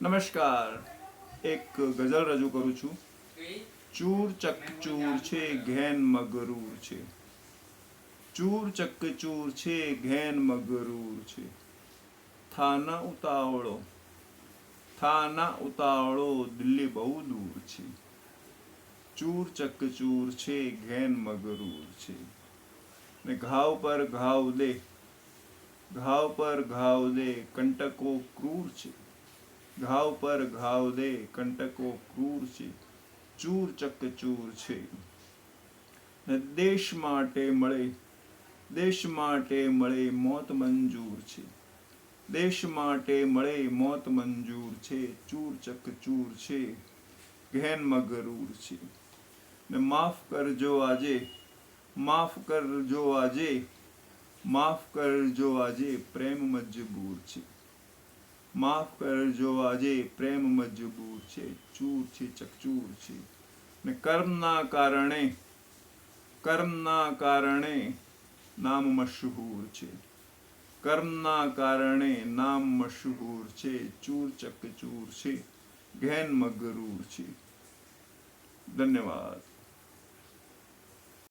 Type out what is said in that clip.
નમસ્કાર. એક ગઝલ રજૂ કરું છું. ચૂર ચકચૂર છે ઘેન મગરૂર છે, ચૂર ચકચૂર છે ઘેન મગરૂર છે, થાના ઉતાવળો દિલ્હી બહુ દૂર છે, ચૂર ચકચૂર છે ઘેન મગરૂર છે. ને ઘાવ પર ઘાવ દે કંટકો ક્રૂર છે, ઘાવ પર ઘાવ દે કંટકો ક્રૂર છે, ચૂર ચકચૂર છે. ને દેશ માટે મળે મોત મંજૂર છે, દેશ માટે મળે મોત મંજૂર છે, ચૂર ચકચૂર છે ઘેન મગરૂર છે. ને માફ કરજો આજે પ્રેમ મજબૂર છે, માફ કરજો આજે પ્રેમ મજબૂર છે, ચૂર છે ચકચૂર છે. ને કર્મના કારણે નામ મશહૂર છે, કર્મના કારણે નામ મશહૂર છે, ચૂર ચકચૂર છે ઘેન મગરૂર છે. ધન્યવાદ.